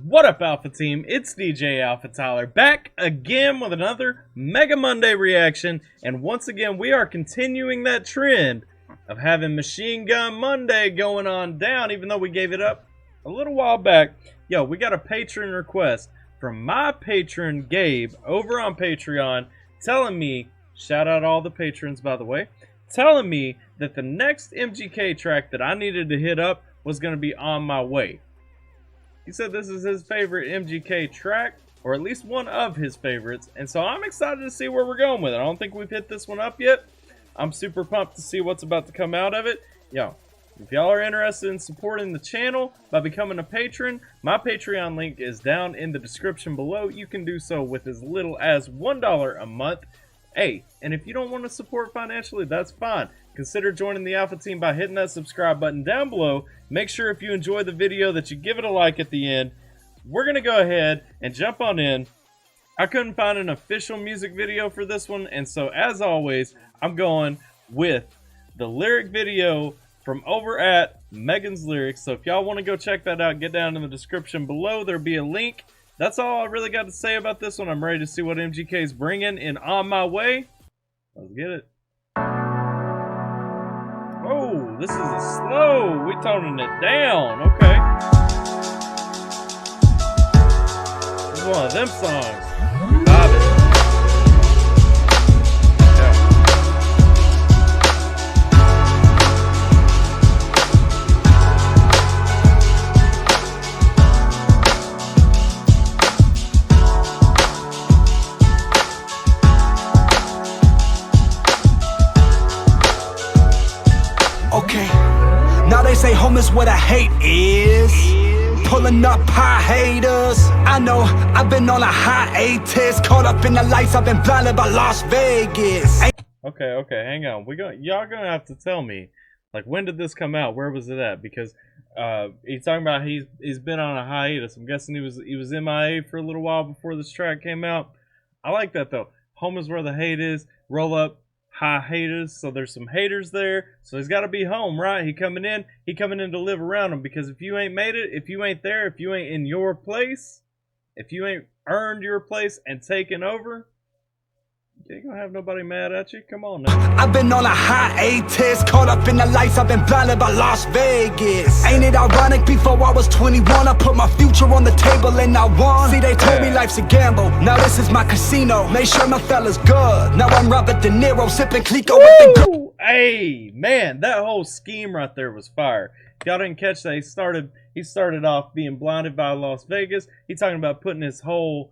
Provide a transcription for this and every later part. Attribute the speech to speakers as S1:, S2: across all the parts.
S1: What up, Alpha Team? It's DJ AlphaTyler back again with another Mega Monday reaction, and once again we are continuing that trend of having Machine Gun Monday going on down, even though we gave it up a little while back. Yo, we got a patron request from my patron Gabe over on Patreon telling me, shout out all the patrons by the way, telling me that the next MGK track that I needed to hit up was going to be On My Way. He said this is his favorite MGK track, or at least one of his favorites, and so I'm excited to see where we're going with it. I don't think we've hit this one up yet. I'm super pumped to see what's about to come out of it. Yo, if y'all are interested in supporting the channel by becoming a patron, my Patreon link is down in the description below. You can do so with as little as $1 a month. Hey, and if you don't want to support financially, that's fine. Consider joining the Alpha Team by hitting that subscribe button down below. Make sure if you enjoy the video that you give it a like at the end. We're going to go ahead and jump on in. I couldn't find an official music video for this one, and so as always, I'm going with the lyric video from over at Megan's Lyrics. So if y'all want to go check that out, get down in the description below. There'll be a link. That's all I really got to say about this one. I'm ready to see what MGK's bringing in On My Way. Let's get it. Oh, this is a slow. We toning it down. Okay. This is one of them songs. We vibing.
S2: Okay, now they say home is where the hate is. Pulling up high haters. I know I've been on a hiatus. Caught up in the lights, I've been blinded by Las Vegas.
S1: Okay, hang on. Y'all gonna have to tell me, like, when did this come out? Where was it at? Because he's talking about he's been on a hiatus. I'm guessing he was MIA for a little while before this track came out. I like that though. Home is where the hate is. Roll up. High haters, so there's some haters there, so he's got to be home, right? He coming in to live around them, because if you ain't made it, if you ain't there, if you ain't in your place, if you ain't earned your place and taken over, you ain't gonna have nobody mad at you. Come on now.
S2: I've been on a hiatus, caught up in the lights, I've been blinded by Las Vegas. Ain't it ironic, before I was 21, I put my future on the table and I won. See, they told me life's a gamble, now this is my casino. Made sure my fella's good, now I'm Robert De Niro, sipping Clico with the girl.
S1: Hey, man, that whole scheme right there was fire. If y'all didn't catch that, he started off being blinded by Las Vegas. He's talking about putting his whole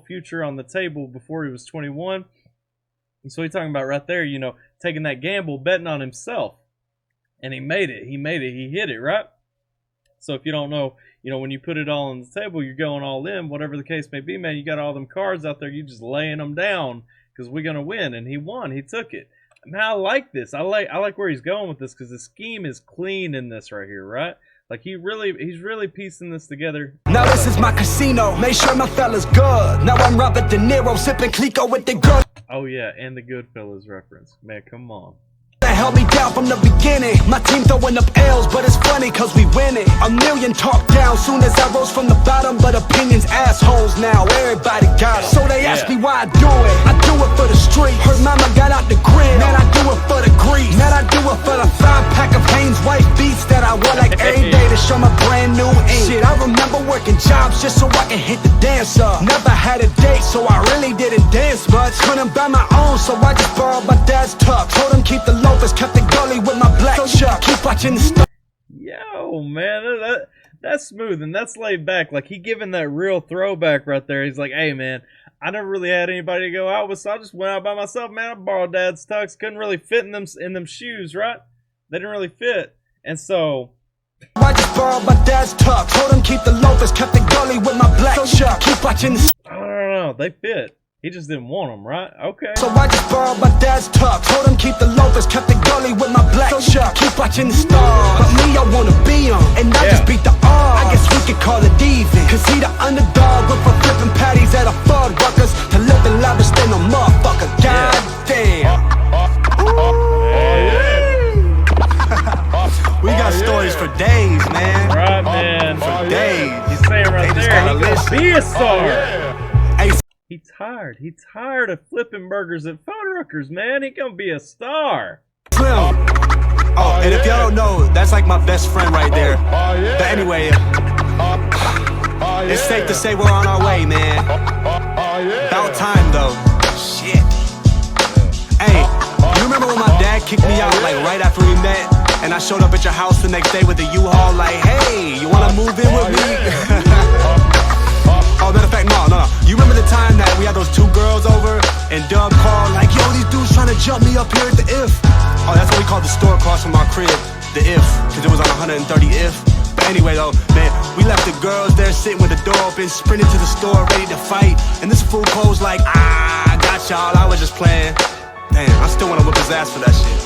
S1: future on the table before he was 21. And so he's talking about right there, you know, taking that gamble, betting on himself. And he made it. He hit it, right? So if you don't know, you know, when you put it all on the table, you're going all in, whatever the case may be, man. You got all them cards out there, you just laying them down because we're going to win. And he won. He took it. Man, I like this. I like where he's going with this, because the scheme is clean in this right here, right? Like he's really piecing this together.
S2: Now this is my casino. Made sure my fella's good. Now I'm Robert De Niro, sipping Clico with the girl.
S1: Oh yeah, and the Goodfellas reference. Man, come on.
S2: Held me down from the beginning. My team throwing up L's, but it's funny cause we winning. A million talk down soon as I rose from the bottom, but opinions assholes now. Everybody got them. So they ask me why I do it. I do it for the street. Her mama got out the grid. Man, I do it for the grease. Man, I do it for the 5-pack of Hanes white beats that I wear like every day to show my brand new ink. Shit, I remember working jobs just so I can hit the dance up. Never had a date, so I really didn't dance much. Couldn't buy my own, so I just borrowed my dad's tux. Told him keep the loafers, kept the gully with my black chuck. Keep watching the stuff.
S1: Yo, man, that's smooth and that's laid back. Like, he giving that real throwback right there. He's like, hey, man, I never really had anybody to go out with, so I just went out by myself, man. I borrowed dad's tux. Couldn't really fit in them shoes, right? They didn't really fit. And so
S2: I just borrowed my dad's tux. Told him keep the loafers, kept the gully with my black chuck. Keep watching the
S1: I don't know, they fit. He just didn't want them, right? Okay.
S2: So I just borrowed my dad's tux. Told him keep the loafers, kept the gully with my black chuck. Keep watching the stars, but me I wanna be on, and I just beat the odds. I guess we could call it even, cause he the underdog with for flipping patties at a Fuddruckers. To live in lavish than a motherfucker. God damn. We got stories for days, man.
S1: Right, man.
S2: days.
S1: He's saying right
S2: They just
S1: there,
S2: gotta
S1: he gonna
S2: listen.
S1: be a star.
S2: Hey,
S1: He tired of flipping burgers at Fuddruckers, man. He gonna be a star.
S2: Slim. Oh, and if y'all don't know, that's like my best friend right there. But anyway, it's safe to say we're on our way, man. About time, though. Shit. Hey, you remember when my dad kicked me out, like, right after we met? And I showed up at your house the next day with a U-Haul, like, hey, you wanna move in with me? Oh, matter of fact, no. You remember the time that we had those two girls over, and Doug called, like, yo, these dudes trying to jump me up here at the If. Oh, that's what we called the store across from our crib, the If, because it was on 130 If. But anyway, though, man, we left the girls there sitting with the door open, sprinted to the store, ready to fight. And this fool posed like, I got y'all, I was just playing. Damn, I still wanna whip his ass for that shit.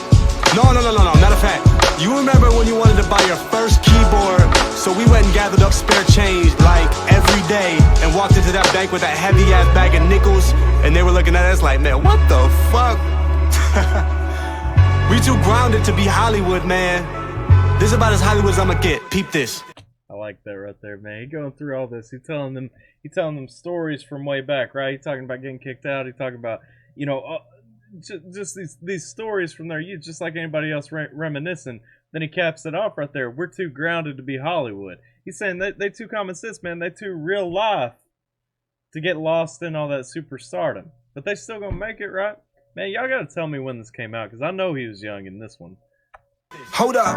S2: No. Matter of fact, you remember when you wanted to buy your first keyboard? So we went and gathered up spare change like every day and walked into that bank with that heavy ass bag of nickels. And they were looking at us like, man, what the fuck? We too grounded to be Hollywood, man. This is about as Hollywood as I'ma get. Peep this.
S1: I like that right there, man. He going through all this. He telling them stories from way back, right? He talking about getting kicked out. He talking about, you know, just these stories from there. You just like anybody else reminiscing. Then he caps it off right there. We're too grounded to be Hollywood. He's saying they too common sense, man. They too real life to get lost in all that superstardom. But they still gonna make it, right? Man, y'all gotta tell me when this came out, because I know he was young in this one.
S2: Hold up,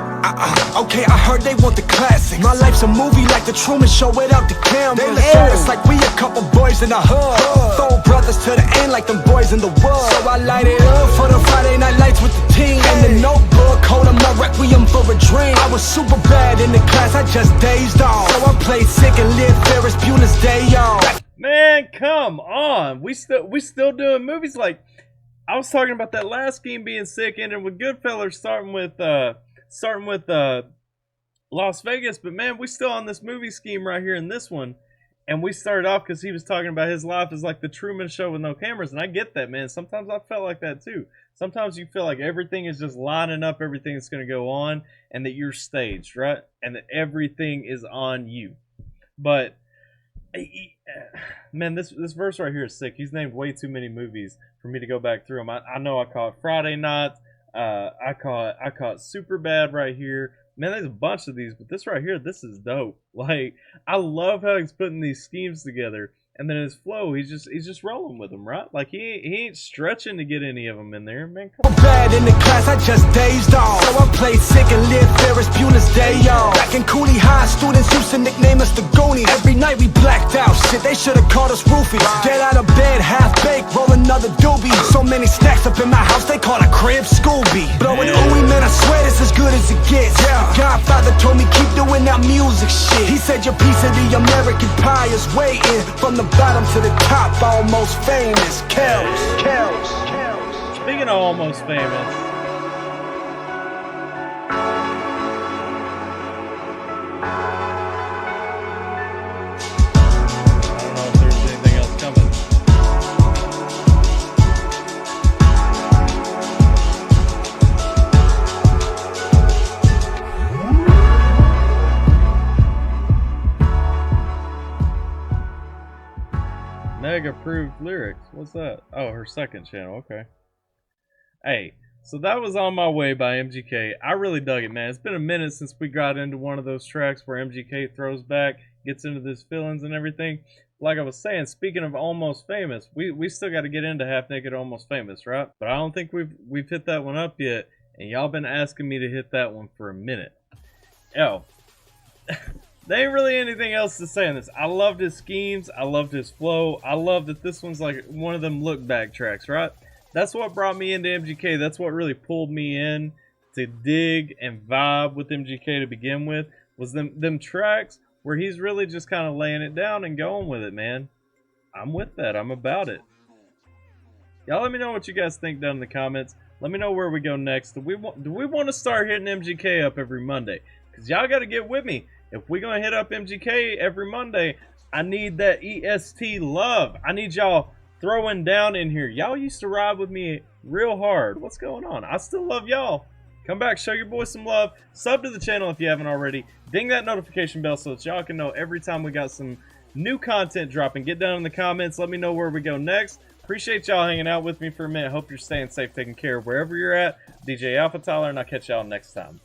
S2: okay, I heard they want the classics. My life's a movie like the Truman Show without the camera. They look at us like we a couple boys in the hood. Throw brothers to the end like them boys in the woods. So I light it up for the Friday night lights with the team. And the notebook, hold up my requiem for a dream. I was super bad in the class, I just dazed off. So I played sick and lived Ferris Bueller's Day Off.
S1: Man, come on. We still doing movies like... I was talking about that last scheme being sick, ending with Goodfellas, starting with Las Vegas. But man, we still on this movie scheme right here in this one, and we started off because he was talking about his life as like the Truman Show with no cameras, and I get that, man. Sometimes I felt like that too. Sometimes you feel like everything is just lining up, everything that's going to go on, and that you're staged, right, and that everything is on you. But man, this verse right here is sick. He's named way too many movies for me to go back through them. I know I caught Friday Night. I caught Superbad right here. Man, there's a bunch of these, but this right here, this is dope. Like, I love how he's putting these schemes together, and then his flow, he's just rolling with them, right? Like he ain't stretching to get any of them in there, man. Come on.
S2: Bad in the class, I just dazed off. So I played sick and lived Ferris Bueller's Day Off. Back in Cooley High, students used to nickname us the Goonies. Every night we blacked out, shit, they should've called us roofies. Get out of bed, half baked, roll another doobie. So many snacks up in my house, they call a crib Scooby. Blowing ooey, man, I swear this as good as it gets. Godfather told me keep doing that music shit. He said your piece of the American pie is waiting. From the bottom to the top, almost famous. Kells.
S1: Speaking of almost famous, I don't know if there's anything else coming. Meg approved lyrics. What's that? Oh, her second channel. Okay. Hey, so that was On My Way by MGK. I really dug it, man. It's been a minute since we got into one of those tracks where MGK throws back, gets into these feelings and everything. Like I was saying, speaking of Almost Famous, we still got to get into Half Naked Almost Famous, right? But I don't think we've hit that one up yet, and y'all been asking me to hit that one for a minute. Yo. There ain't really anything else to say on this. I loved his schemes. I loved his flow. I love that this one's like one of them look back tracks, right? That's what brought me into MGK. That's what really pulled me in to dig and vibe with MGK to begin with, was them tracks where he's really just kind of laying it down and going with it, man. I'm with that. I'm about it. Y'all let me know what you guys think down in the comments. Let me know where we go next. Do we want to start hitting MGK up every Monday? Because y'all got to get with me. If we're going to hit up MGK every Monday, I need that EST love. I need y'all throwing down in here. Y'all used to ride with me real hard. What's going on? I still love y'all. Come back, show your boys some love. Sub to the channel if you haven't already. Ding that notification bell so that y'all can know every time we got some new content dropping. Get down in the comments. Let me know where we go next. Appreciate y'all hanging out with me for a minute. Hope you're staying safe, taking care of wherever you're at. DJ AlphaTyler, and I'll catch y'all next time.